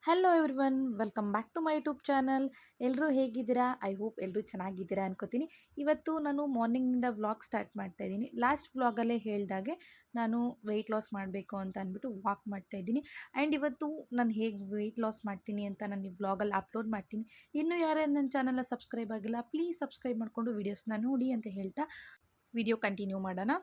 Hello everyone, welcome back to my YouTube channel. ಎಲ್ಲರೂ ಹೇಗಿದ್ದೀರಾ? I hope ಎಲ್ಲರೂ ಚೆನ್ನಾಗಿದ್ದೀರಾ ಅನ್ಕೋತೀನಿ. ಇವತ್ತು ನಾನು ಮಾರ್ನಿಂಗಿಂದ ವ್ಲಾಗ್ ಸ್ಟಾರ್ಟ್ ಮಾಡ್ತಾ ಇದ್ದೀನಿ. ಲಾಸ್ಟ್ ವ್ಲಾಗಲ್ಲೇ ಹೇಳ್ದಾಗೆ ನಾನು ವೆಯ್ಟ್ ಲಾಸ್ ಮಾಡಬೇಕು ಅಂತ ಅಂದ್ಬಿಟ್ಟು ವಾಕ್ ಮಾಡ್ತಾ ಇದ್ದೀನಿ. ಆ್ಯಂಡ್ ಇವತ್ತು ನಾನು ಹೇಗೆ ವೆಯ್ಟ್ ಲಾಸ್ ಮಾಡ್ತೀನಿ ಅಂತ ನಾನು ಈ ವ್ಲಾಗಲ್ಲಿ ಅಪ್ಲೋಡ್ ಮಾಡ್ತೀನಿ. ಇನ್ನೂ ಯಾರೇ ನನ್ನ ಚಾನಲ್ನ ಸಬ್ಸ್ಕ್ರೈಬ್ ಆಗಿಲ್ಲ, ಪ್ಲೀಸ್ ಸಬ್ಸ್ಕ್ರೈಬ್ ಮಾಡಿಕೊಂಡು ವೀಡಿಯೋಸ್ನ ನೋಡಿ ಅಂತ ಹೇಳ್ತಾ ವಿಡಿಯೋ ಕಂಟಿನ್ಯೂ ಮಾಡೋಣ.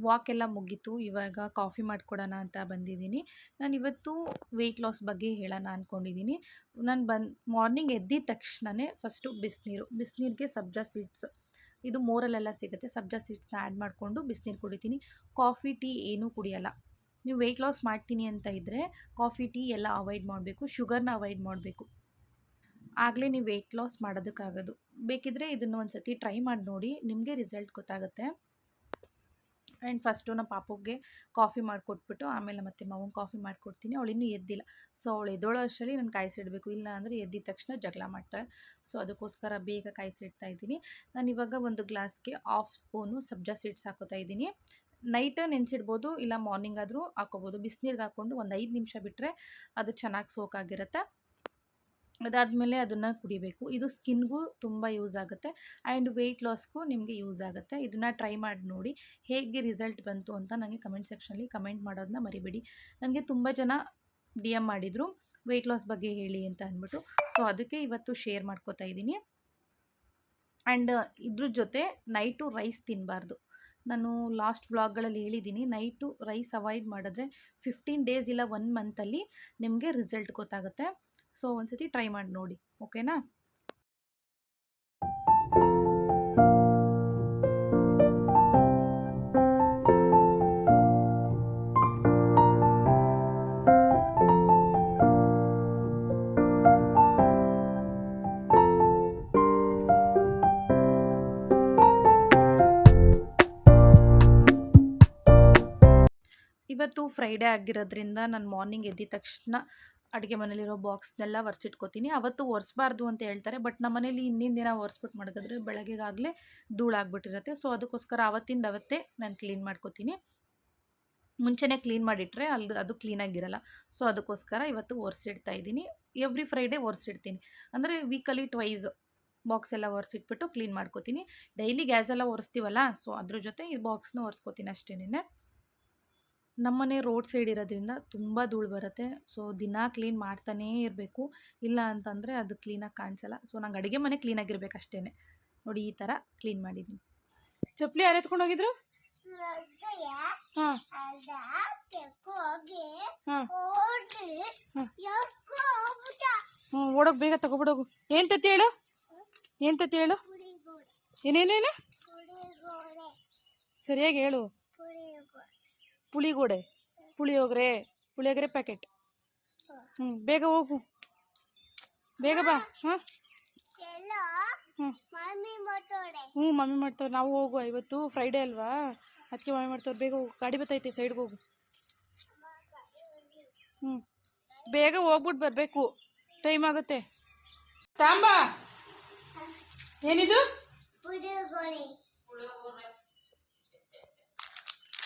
ವಾಕ್ ಎಲ್ಲ ಮುಗೀತು. ಇವಾಗ ಕಾಫಿ ಮಾಡಿಕೊಡೋಣ ಅಂತ ಬಂದಿದ್ದೀನಿ. ನಾನಿವತ್ತು ವೆಯ್ಟ್ ಲಾಸ್ ಬಗ್ಗೆ ಹೇಳೋಣ ಅಂದ್ಕೊಂಡಿದ್ದೀನಿ. ನಾನು ಮಾರ್ನಿಂಗ್ ಎದ್ದಿದ ತಕ್ಷಣವೇ ಫಸ್ಟು ಬಿಸಿನೀರಿಗೆ ಸಬ್ಜಾ ಸೀಡ್ಸ್, ಇದು ಮೋರಲ್ಲೆಲ್ಲ ಸಿಗುತ್ತೆ. ಸಬ್ಜಾ ಸೀಡ್ಸ್ನ ಆ್ಯಡ್ ಮಾಡಿಕೊಂಡು ಬಿಸಿನೀರು ಕುಡಿತೀನಿ. ಕಾಫಿ ಟೀ ಏನೂ ಕುಡಿಯೋಲ್ಲ. ನೀವು ವೆಯ್ಟ್ ಲಾಸ್ ಮಾಡ್ತೀನಿ ಅಂತ ಇದ್ದರೆ ಕಾಫಿ ಟೀ ಎಲ್ಲ ಅವಾಯ್ಡ್ ಮಾಡಬೇಕು, ಶುಗರ್ನ ಅವಾಯ್ಡ್ ಮಾಡಬೇಕು. ಆಗಲೇ ನೀವು ವೆಯ್ಟ್ ಲಾಸ್ ಮಾಡೋದಕ್ಕಾಗೋದು. ಬೇಕಿದ್ದರೆ ಇದನ್ನು ಒಂದು ಸತಿ ಟ್ರೈ ಮಾಡಿ ನೋಡಿ, ನಿಮಗೆ ರಿಸಲ್ಟ್ ಗೊತ್ತಾಗುತ್ತೆ. ಆ್ಯಂಡ್ ಫಸ್ಟು ನಮ್ಮ ಪಾಪುಗೆ ಕಾಫಿ ಮಾಡಿಕೊಟ್ಬಿಟ್ಟು ಆಮೇಲೆ ಮತ್ತೆ ಮಾವಂಗೆ ಕಾಫಿ ಮಾಡಿಕೊಡ್ತೀನಿ. ಅವಳು ಇನ್ನೂ ಎದ್ದಿಲ್ಲ. ಸೊ ಅವಳು ಎದ್ದೋಳೋ ಅಷ್ಟರಲ್ಲಿ ನಾನು ಕಾಯಿಸಿಡಬೇಕು, ಇಲ್ಲ ಅಂದರೆ ಎದ್ದಿದ ತಕ್ಷಣ ಜಗಳ ಮಾಡ್ತಾಳೆ. ಸೊ ಅದಕ್ಕೋಸ್ಕರ ಬೇಗ ಕಾಯಿಸಿಡ್ತಾ ಇದ್ದೀನಿ. ನಾನು ಇವಾಗ ಒಂದು ಗ್ಲಾಸ್ಗೆ 1/2 ಸ್ಪೂನು ಸಬ್ಜಾ ಸೀಡ್ಸ್ ಹಾಕೋತಾ ಇದ್ದೀನಿ. ನೈಟ್ ನೆನೆಸಿಡ್ಬೋದು, ಇಲ್ಲ ಮಾರ್ನಿಂಗ್ ಆದರೂ ಹಾಕೋಬೋದು. ಬಿಸಿನೀರಿಗೆ ಹಾಕ್ಕೊಂಡು ಒಂದು 5 ನಿಮಿಷ ಬಿಟ್ಟರೆ ಅದು ಚೆನ್ನಾಗಿ ಸೋಕಾಗಿರುತ್ತೆ. ಅದಾದಮೇಲೆ ಅದನ್ನು ಕುಡಿಬೇಕು. ಇದು ಸ್ಕಿನ್ಗೂ ತುಂಬ ಯೂಸ್ ಆಗುತ್ತೆ ಆ್ಯಂಡ್ ವೆಯ್ಟ್ ಲಾಸ್ಗೂ ನಿಮಗೆ ಯೂಸ್ ಆಗುತ್ತೆ. ಇದನ್ನು ಟ್ರೈ ಮಾಡಿ ನೋಡಿ, ಹೇಗೆ ರಿಸಲ್ಟ್ ಬಂತು ಅಂತ ನನಗೆ ಕಮೆಂಟ್ ಸೆಕ್ಷನಲ್ಲಿ ಕಮೆಂಟ್ ಮಾಡೋದನ್ನ ಮರಿಬೇಡಿ. ನನಗೆ ತುಂಬ ಜನ DM ಮಾಡಿದರು ವೆಯ್ಟ್ ಲಾಸ್ ಬಗ್ಗೆ ಹೇಳಿ ಅಂತ ಅಂದ್ಬಿಟ್ಟು. ಸೊ ಅದಕ್ಕೆ ಇವತ್ತು ಶೇರ್ ಮಾಡ್ಕೋತಾ ಇದ್ದೀನಿ. ಆ್ಯಂಡ್ ಇದ್ರ ಜೊತೆ ನೈಟು ರೈಸ್ ತಿನ್ನಬಾರ್ದು. ನಾನು ಲಾಸ್ಟ್ ವ್ಲಾಗ್ಗಳಲ್ಲಿ ಹೇಳಿದ್ದೀನಿ, ನೈಟು ರೈಸ್ ಅವಾಯ್ಡ್ ಮಾಡಿದ್ರೆ 15 ಡೇಸ್ ಇಲ್ಲ 1 ಮಂತಲ್ಲಿ ನಿಮಗೆ ರಿಸಲ್ಟ್ ಗೊತ್ತಾಗುತ್ತೆ. ಸೊ ಒಂದ್ಸತಿ ಟ್ರೈ ಮಾಡಿ ನೋಡಿ, ಓಕೆನಾ? ಇವತ್ತು ಫ್ರೈಡೇ ಆಗಿರೋದ್ರಿಂದ ನಾನು ಮಾರ್ನಿಂಗ್ ಎದ್ದಿದ ತಕ್ಷಣ ಅಡುಗೆ ಮನೇಲಿರೋ ಬಾಕ್ಸ್ನೆಲ್ಲ ಒರೆಸಿಟ್ಕೋತೀನಿ. ಅವತ್ತು ಒರೆಸ್ಬಾರ್ದು ಅಂತ ಹೇಳ್ತಾರೆ, ಬಟ್ ನಮ್ಮ ಮನೇಲಿ ಹಿಂದಿನ ದಿನ ಒರೆಸ್ಬಿಟ್ಟು ಮಡಗಿದ್ರೆ ಬೆಳಗ್ಗೆಗಾಗಲೇ ಧೂಳಾಗ್ಬಿಟ್ಟಿರುತ್ತೆ. ಸೊ ಅದಕ್ಕೋಸ್ಕರ ಅವತ್ತೇ ನಾನು ಕ್ಲೀನ್ ಮಾಡ್ಕೋತೀನಿ. ಮುಂಚೆನೇ ಕ್ಲೀನ್ ಮಾಡಿಟ್ರೆ ಅದು ಕ್ಲೀನಾಗಿರಲ್ಲ. ಸೊ ಅದಕ್ಕೋಸ್ಕರ ಇವತ್ತು ಒರೆಸಿಡ್ತಾ ಇದ್ದೀನಿ. ಎವ್ರಿ ಫ್ರೈಡೇ ಒರೆಸಿಡ್ತೀನಿ, ಅಂದರೆ ವೀಕಲ್ಲಿ ಟ್ವೈಸ್ ಬಾಕ್ಸ್ ಎಲ್ಲ ಒರೆಸಿಟ್ಬಿಟ್ಟು ಕ್ಲೀನ್ ಮಾಡ್ಕೋತೀನಿ. ಡೈಲಿ ಗ್ಯಾಸೆಲ್ಲ ಒರೆಸ್ತೀವಲ್ಲ, ಸೊ ಅದ್ರ ಜೊತೆ ಈ ಬಾಕ್ಸ್ನ ಒರೆಸ್ಕೋತೀನಿ ಅಷ್ಟೇನೆ. ನಮ್ಮನೆ ರೋಡ್ ಸೈಡ್ ಇರೋದ್ರಿಂದ ತುಂಬ ಧೂಳು ಬರುತ್ತೆ. ಸೊ ದಿನ ಕ್ಲೀನ್ ಮಾಡ್ತಾನೇ ಇರಬೇಕು, ಇಲ್ಲ ಅಂತಂದರೆ ಅದು ಕ್ಲೀನಾಗಿ ಕಾಣಿಸಲ್ಲ. ಸೊ ನಂಗೆ ಅಡುಗೆ ಮನೆ ಕ್ಲೀನಾಗಿರ್ಬೇಕು ಅಷ್ಟೇ. ನೋಡಿ ಈ ಥರ ಕ್ಲೀನ್ ಮಾಡಿದ್ದೀನಿ. ಚಪ್ಪಲಿ ಯಾರು ಎತ್ಕೊಂಡು ಹೋಗಿದ್ರು? ಹಾಂ ಓಡೋಗಿ ಬೇಗ ತಗೊಬಿಡೋಗು. ಏನು ತತ್ತಿ ಹೇಳು, ಏನೇನೇನು ಸರಿಯಾಗಿ ಹೇಳು. ಪುಳಿಯೋಗರೆ ಪ್ಯಾಕೆಟ್. ಬೇಗ ಹೋಗು, ಬೇಗ ಬಾ. ಹಾಂ ಮಮ್ಮಿ ಮಾಡ್ತವ್ರು. ನಾವು ಹೋಗುವ, ಇವತ್ತು ಫ್ರೈಡೇ ಅಲ್ವಾ, ಅದಕ್ಕೆ ಮಮ್ಮಿ ಮಾಡ್ತವ್ರು. ಬೇಗ ಹೋಗು, ಗಾಡಿ ಬರ್ತೈತೆ, ಸೈಡ್ಗೆ ಹೋಗು. ಬೇಗ ಹೋಗ್ಬಿಟ್ಟು ಬರಬೇಕು, ಟೈಮ್ ಆಗುತ್ತೆ. ತಾಂಬಾ, ಏನಿದು?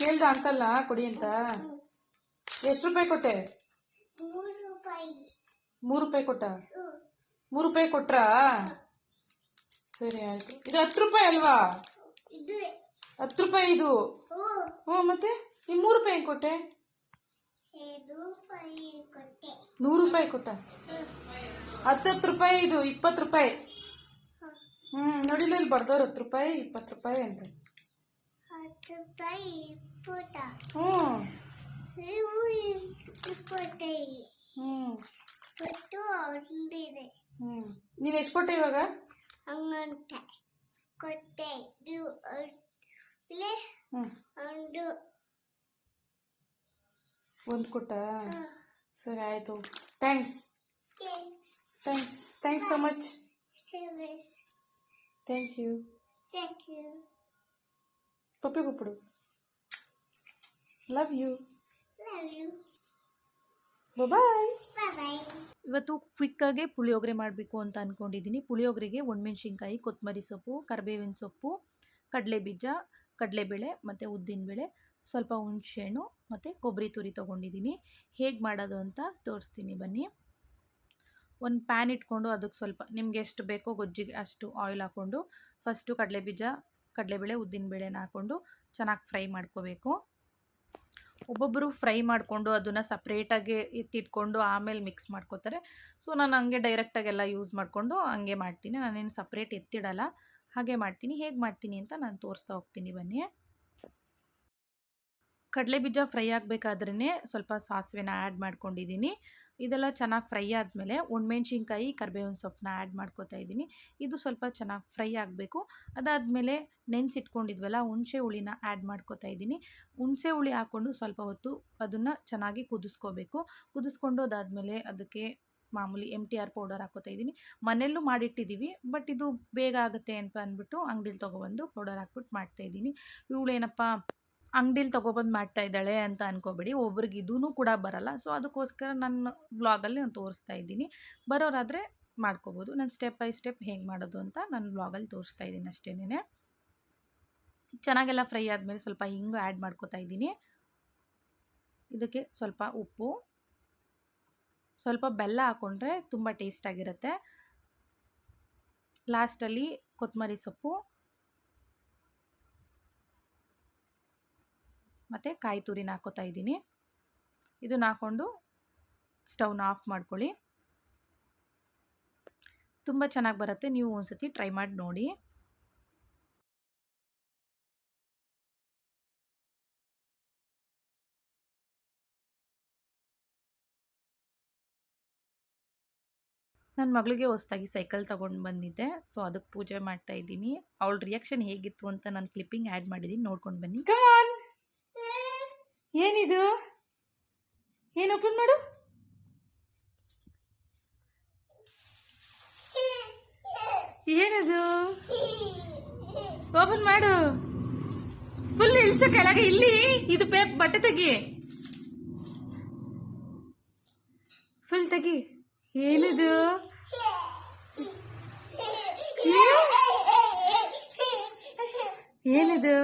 ಕೇಳ್ದ ಅಂಕಲ್ನ ಕೊಡಿ ಅಂತ. ಎಷ್ಟು ರೂಪಾಯಿ ಕೊಟ್ಟೆ? 3 ರೂಪಾಯಿ ಕೊಟ್ಟ? 3 ರೂಪಾಯಿ ಕೊಟ್ರಾ? ಸರಿ ಆಯ್ತು. ಇದು 10 ರೂಪಾಯಿ ಅಲ್ವಾ? 10 ರೂಪಾಯಿ ಇದು. ಹ್ಞೂ ಮತ್ತೆ ಈ 3 ರೂಪಾಯಿ ಹೆಂಗೆ ಕೊಟ್ಟೆ? 100 ರೂಪಾಯಿ ಕೊಟ್ಟ? 10 ರೂಪಾಯಿ ಇದು, 20 ರೂಪಾಯಿ. ನೋಡಿಲ್ಲ, ಇಲ್ಲಿ ಬರ್ದವ್ರು 10 ರೂಪಾಯಿ 20 ರೂಪಾಯಿ ಅಂತ. ನೀನು ಎಷ್ಟು ಕೊಟ್ಟೆ ಇವಾಗ? ಒಂದು ಕೊಟ್ಟ? ಸರಿ ಆಯಿತು. Thanks so much. Thank you. ಪಪ್ಪಿ ಕೊಟ್ಬಿಡು. Love you. ಬಾಯ್. ಇವತ್ತು ಕ್ವಿಕ್ಕಾಗೆ ಪುಳಿಯೋಗರೆ ಮಾಡಬೇಕು ಅಂತ ಅಂದ್ಕೊಂಡಿದ್ದೀನಿ. ಪುಳಿಯೋಗರೆಗೆ ಒಣಮೆಣ್ಸಿನ್ಕಾಯಿ, ಕೊತ್ತಂಬರಿ ಸೊಪ್ಪು, ಕರಿಬೇವಿನ ಸೊಪ್ಪು, ಕಡಲೆಬೀಜ, ಕಡಲೆಬೇಳೆ ಮತ್ತು ಉದ್ದಿನಬೇಳೆ, ಸ್ವಲ್ಪ ಹುಣಸೆಹಣ್ಣು ಮತ್ತು ಕೊಬ್ಬರಿ ತುರಿ ತೊಗೊಂಡಿದ್ದೀನಿ. ಹೇಗೆ ಮಾಡೋದು ಅಂತ ತೋರಿಸ್ತೀನಿ ಬನ್ನಿ. ಒಂದು ಪ್ಯಾನ್ ಇಟ್ಕೊಂಡು ಅದಕ್ಕೆ ಸ್ವಲ್ಪ ನಿಮ್ಗೆ ಎಷ್ಟು ಬೇಕೋ ಗೊಜ್ಜಿಗೆ ಅಷ್ಟು ಆಯಿಲ್ ಹಾಕ್ಕೊಂಡು ಫಸ್ಟು ಕಡಲೆಬೀಜ, ಕಡಲೆಬೇಳೆ, ಉದ್ದಿನಬೇಳೆನ ಹಾಕ್ಕೊಂಡು ಚೆನ್ನಾಗಿ ಫ್ರೈ ಮಾಡ್ಕೋಬೇಕು. ಒಬ್ಬೊಬ್ಬರು ಫ್ರೈ ಮಾಡಿಕೊಂಡು ಅದನ್ನು ಸಪ್ರೇಟಾಗಿ ಎತ್ತಿಟ್ಕೊಂಡು ಆಮೇಲೆ ಮಿಕ್ಸ್ ಮಾಡ್ಕೋತಾರೆ. ಸೊ ನಾನು ಹಂಗೆ ಡೈರೆಕ್ಟಾಗೆಲ್ಲ ಯೂಸ್ ಮಾಡಿಕೊಂಡು ಹಂಗೆ ಮಾಡ್ತೀನಿ. ನಾನೇನು ಸಪ್ರೇಟ್ ಎತ್ತಿಡಲ್ಲ, ಹಾಗೆ ಮಾಡ್ತೀನಿ. ಹೇಗೆ ಮಾಡ್ತೀನಿ ಅಂತ ನಾನು ತೋರಿಸ್ತಾ ಹೋಗ್ತೀನಿ ಬನ್ನಿ. ಕಡಲೆಬೀಜ ಫ್ರೈ ಆಗಬೇಕಾದ್ರೇ ಸ್ವಲ್ಪ ಸಾಸಿವೆನ ಆ್ಯಡ್ ಮಾಡ್ಕೊಂಡಿದ್ದೀನಿ. ಇದೆಲ್ಲ ಚೆನ್ನಾಗಿ ಫ್ರೈ ಆದಮೇಲೆ ಒಣಮೆಣ್ಸಿನ್ಕಾಯಿ, ಕರಿಬೇವಿನ ಸೊಪ್ಪನ್ನ ಆ್ಯಡ್ ಮಾಡ್ಕೋತಾ ಇದ್ದೀನಿ. ಇದು ಸ್ವಲ್ಪ ಚೆನ್ನಾಗಿ ಫ್ರೈ ಆಗಬೇಕು. ಅದಾದಮೇಲೆ ನೆನೆಸಿಟ್ಕೊಂಡಿದ್ವಲ್ಲ ಹುಣಸೆ ಹುಳಿನ ಆ್ಯಡ್ ಮಾಡ್ಕೋತಾ ಇದ್ದೀನಿ. ಹುಣಸೆ ಹುಳಿ ಹಾಕ್ಕೊಂಡು ಸ್ವಲ್ಪ ಹೊತ್ತು ಅದನ್ನು ಚೆನ್ನಾಗಿ ಕುದಿಸ್ಕೋಬೇಕು. ಕುದಿಸ್ಕೊಂಡು ಅದಾದಮೇಲೆ ಅದಕ್ಕೆ ಮಾಮೂಲಿ MTR ಪೌಡರ್ ಹಾಕ್ಕೋತಾ ಇದ್ದೀನಿ. ಮನೆಯಲ್ಲೂ ಮಾಡಿಟ್ಟಿದ್ದೀವಿ, ಬಟ್ ಇದು ಬೇಗ ಆಗುತ್ತೆ ಅಂತ ಅಂದ್ಬಿಟ್ಟು ಅಂಗಡಿಲಿ ತೊಗೊಬಂದು ಪೌಡರ್ ಹಾಕ್ಬಿಟ್ಟು ಮಾಡ್ತಾಯಿದ್ದೀನಿ. ಇವಳೇನಪ್ಪ ಅಂಗಡಿಲಿ ತೊಗೊಬಂದು ಮಾಡ್ತಾ ಇದ್ದಾಳೆ ಅಂತ ಅನ್ಕೋಬೇಡಿ, ಒಬ್ರಿಗೆ ಇದೂ ಕೂಡ ಬರಲ್ಲ. ಸೊ ಅದಕ್ಕೋಸ್ಕರ ನನ್ನ ವ್ಲಾಗಲ್ಲಿ ನಾನು ತೋರಿಸ್ತಾ ಇದ್ದೀನಿ. ಬರೋರಾದರೆ ಮಾಡ್ಕೋಬೋದು. ನಾನು ಸ್ಟೆಪ್ ಬೈ ಸ್ಟೆಪ್ ಹೇಗೆ ಮಾಡೋದು ಅಂತ ನನ್ನ ವ್ಲಾಗಲ್ಲಿ ತೋರಿಸ್ತಾ ಇದ್ದೀನಿ ಅಷ್ಟೇನೆ. ಚೆನ್ನಾಗೆಲ್ಲ ಫ್ರೈ ಆದಮೇಲೆ ಸ್ವಲ್ಪ ಹಿಂಗು ಆ್ಯಡ್ ಮಾಡ್ಕೋತಾ ಇದ್ದೀನಿ. ಇದಕ್ಕೆ ಸ್ವಲ್ಪ ಉಪ್ಪು, ಸ್ವಲ್ಪ ಬೆಲ್ಲ ಹಾಕ್ಕೊಂಡ್ರೆ ತುಂಬ ಟೇಸ್ಟಾಗಿರುತ್ತೆ. ಲಾಸ್ಟಲ್ಲಿ ಕೊತ್ತಂಬರಿ ಸೊಪ್ಪು ಮತ್ತು ಕಾಯಿ ತುರಿನ ಹಾಕ್ಕೋತಾ ಇದ್ದೀನಿ. ಇದನ್ನ ಹಾಕ್ಕೊಂಡು ಸ್ಟವ್ನ ಆಫ್ ಮಾಡ್ಕೊಳ್ಳಿ. ತುಂಬ ಚೆನ್ನಾಗಿ ಬರುತ್ತೆ, ನೀವು ಒಂದ್ಸತಿ ಟ್ರೈ ಮಾಡಿ ನೋಡಿ. ನನ್ನ ಮಗಳಿಗೆ ಹೊಸದಾಗಿ ಸೈಕಲ್ ತೊಗೊಂಡು ಬಂದಿದ್ದೆ, ಸೊ ಅದಕ್ಕೆ ಪೂಜೆ ಮಾಡ್ತಾ ಇದ್ದೀನಿ. ಅವಳ ರಿಯಾಕ್ಷನ್ ಹೇಗಿತ್ತು ಅಂತ ನಾನು ಕ್ಲಿಪ್ಪಿಂಗ್ ಆ್ಯಡ್ ಮಾಡಿದ್ದೀನಿ, ನೋಡ್ಕೊಂಡು ಬನ್ನಿ. ಕಮಾನ್, ಏನಿದು? ಏನು ಓಪನ್ ಮಾಡು. ಏನದು? ಓಪನ್ ಮಾಡು. ಫುಲ್ ಇಳಿಸು ಕೆಳಗೆ. ಇಲ್ಲಿ ಇದು ಬಟ್ಟೆ ತೆಗಿ, ಫುಲ್ ತೆಗಿ. ಏನದು? ಏನಿದು?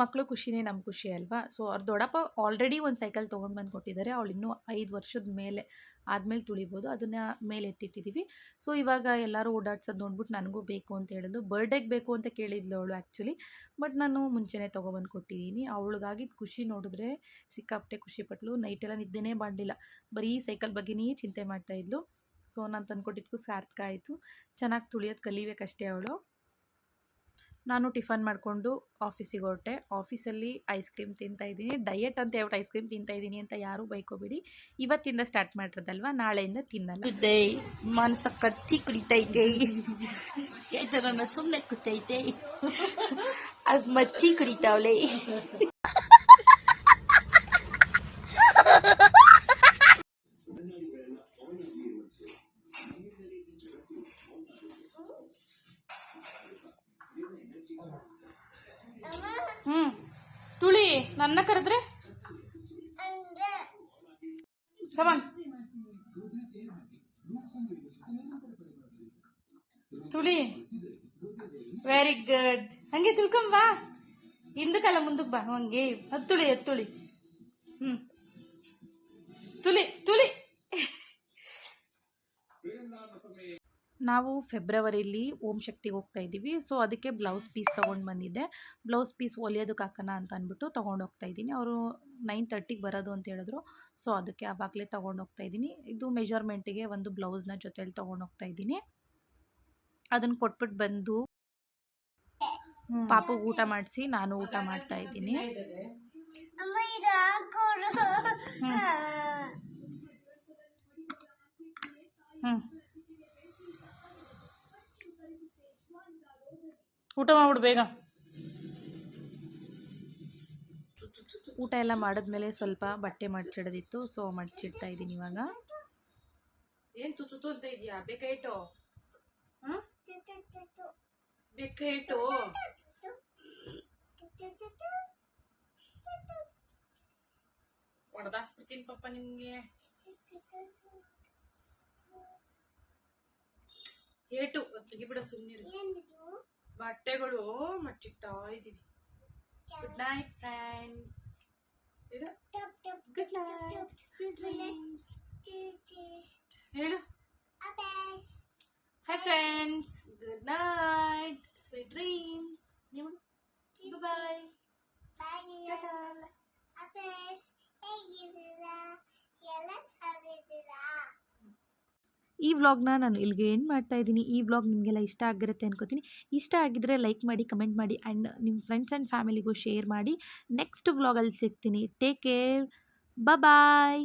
ಮಕ್ಕಳು ಖುಷಿನೇ ನಮ್ಮ ಖುಷಿ ಅಲ್ವಾ. ಸೊ ಅವ್ರ ದೊಡ್ಡಪ್ಪ ಆಲ್ರೆಡಿ ಒಂದು ಸೈಕಲ್ ತೊಗೊಂಡು ಬಂದು ಕೊಟ್ಟಿದ್ದಾರೆ. ಅವಳು ಇನ್ನೂ 5 ವರ್ಷದ ಮೇಲೆ ಆದಮೇಲೆ ತುಳಿಬೋದು, ಅದನ್ನು ಮೇಲೆ ಎತ್ತಿಟ್ಟಿದ್ದೀವಿ. ಸೊ ಇವಾಗ ಎಲ್ಲರೂ ಓಡಾಡ್ಸೋದು ನೋಡ್ಬಿಟ್ಟು ನನಗೂ ಬೇಕು ಅಂತ ಹೇಳಿದ್ಲು. ಬರ್ಡೇಗೆ ಬೇಕು ಅಂತ ಕೇಳಿದ್ಲು ಅವಳು ಆ್ಯಕ್ಚುಲಿ, ಬಟ್ ನಾನು ಮುಂಚೆನೇ ತೊಗೊಬಂದು ಕೊಟ್ಟಿದ್ದೀನಿ. ಅವಳಿಗಾಗಿದ್ದು ಖುಷಿ ನೋಡಿದ್ರೆ ಸಿಕ್ಕಾಪಟ್ಟೆ ಖುಷಿಪಟ್ಲು. ನೈಟೆಲ್ಲ ನಿದ್ದೆನೇ ಮಾಡಲಿಲ್ಲ, ಬರೀ ಸೈಕಲ್ ಬಗ್ಗೆನೇ ಚಿಂತೆ ಮಾಡ್ತಾಯಿದ್ಲು. ಸೊ ನಾನು ತಂದುಕೊಟ್ಟಿದ್ದಕ್ಕೂ ಸಾರ್ಥಕ ಆಯಿತು. ಚೆನ್ನಾಗಿ ತುಳಿಯೋದು ಕಲಿಬೇಕಷ್ಟೇ ಅವಳು. ನಾನು ಟಿಫನ್ ಮಾಡಿಕೊಂಡು ಆಫೀಸಿಗೆ ಹೊರಟೆ. ಆಫೀಸಲ್ಲಿ ಐಸ್ ಕ್ರೀಮ್ ತಿಂತಾಯಿದ್ದೀನಿ. ಡಯಟ್ ಅಂತ ಹೇಳ್ಬಿಟ್ಟು ಐಸ್ ಕ್ರೀಮ್ ತಿಂತಾಯಿದ್ದೀನಿ ಅಂತ ಯಾರೂ ಬೈಕೋಬೇಡಿ. ಇವತ್ತಿಂದ ಸ್ಟಾರ್ಟ್ ಮಾಡಿರೋದಲ್ವ, ನಾಳೆಯಿಂದ ತಿನ್ನಲ್ಲ. ಮನಸ್ಸ ಕಚ್ಚಿ ಕುಡಿತೈತೆ, ನನ್ನ ಸುಮ್ಮನೆ ಕೂತೈತೆ, ಅಸ್ ಮಚ್ಚಿ ಕುಡಿತಾವಳೆ. ತುಳಿ, ನನ್ನ ಕರೆದ್ರೆ ಕಮಾನ್ ತುಳಿ. Very good. ಹಂಗೆ ತಿಳ್ಕೊಂಬಾ, ಹಿಂದಕ್ಕಲ್ಲ ಮುಂದಕ್ಕೆ ಬಾ. ಹಂಗೆ ಹತ್ತುಳಿ ಹತ್ತುಳಿ. ತುಳಿ ತುಳಿ. ನಾವು ಫೆಬ್ರವರಿಲಿ ಓಂ ಶಕ್ತಿಗೆ ಹೋಗ್ತಾ ಇದ್ದೀವಿ. ಸೊ ಅದಕ್ಕೆ ಬ್ಲೌಸ್ ಪೀಸ್ ತೊಗೊಂಡು ಬಂದಿದ್ದೆ. ಬ್ಲೌಸ್ ಪೀಸ್ ಹೊಲಿಯೋದಕ್ಕೆ ಹಾಕೋಣ ಅಂತ ಅಂದ್ಬಿಟ್ಟು ತೊಗೊಂಡು ಹೋಗ್ತಾ ಇದ್ದೀನಿ. ಅವರು 9:30ಗೆ ಬರೋದು ಅಂತ ಹೇಳಿದ್ರು. ಸೊ ಅದಕ್ಕೆ ಆವಾಗಲೇ ತೊಗೊಂಡು ಹೋಗ್ತಾ ಇದ್ದೀನಿ. ಇದು ಮೆಜರ್ಮೆಂಟಿಗೆ ಒಂದು ಬ್ಲೌಸ್ನ ಜೊತೆಲಿ ತೊಗೊಂಡು ಹೋಗ್ತಾ ಇದ್ದೀನಿ. ಅದನ್ನು ಕೊಟ್ಬಿಟ್ಟು ಬಂದು ಪಾಪುಗೆ ಊಟ ಮಾಡಿಸಿ ನಾನು ಊಟ ಮಾಡ್ತಾ ಇದ್ದೀನಿ. ಊಟ ಮಾಡ್ಬಿಡು ಬೇಗ. ಊಟ ಎಲ್ಲ ಮಾಡಿದ್ಮೇಲೆ ಸ್ವಲ್ಪ ಬಟ್ಟೆ ಮಡ್ಚಿಡೋದಿತ್ತು, ಸೊ ಮಡ್ಚಿಡ್ತಾ ಇದ್ದೀನಿ ಇವಾಗ. ಏನು ತುತ್ತು ಅಂತ ಇದೆಯಾ? ಬೇಕಾಯಿಟ್ಟು ಬೇಕಾಯಿಟ್ಟು ಹೊಡೆದಾಕ್ಬಿಡ್ತೀನಿ ಪಾಪ ನಿಮಗೆ. ಏಟು ತೆಗಿಬಿಡ ಸುಮ್ಮನೆ. ಬಟ್ಟೆಗಳು ಮಚ್ಚಿಕ್ತಾ ಇದ್ದೀವಿ. Good night friends. Good night, sweet dreams ಹೇಳು. Hi friends, good night, sweet dreams. ನೀವು ಬಾಯ್. ಈ ವ್ಲಾಗ್ನ ನಾನು ಇಲ್ಲಿಗೆ ಎಂಡ್ ಮಾಡ್ತಾ ಇದ್ದೀನಿ. ಈ ವ್ಲಾಗ್ ನಿಮಗೆಲ್ಲ ಇಷ್ಟ ಆಗಿರುತ್ತೆ ಅನ್ಕೋತೀನಿ. ಇಷ್ಟ ಆಗಿದ್ರೆ ಲೈಕ್ ಮಾಡಿ, ಕಮೆಂಟ್ ಮಾಡಿ ಆ್ಯಂಡ್ ನಿಮ್ಮ ಫ್ರೆಂಡ್ಸ್ ಆ್ಯಂಡ್ ಫ್ಯಾಮಿಲಿಗೂ ಶೇರ್ ಮಾಡಿ. ನೆಕ್ಸ್ಟ್ ವ್ಲಾಗಲ್ಲಿ ಸಿಗ್ತೀನಿ. Take care, bye.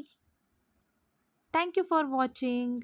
Thank you for watching.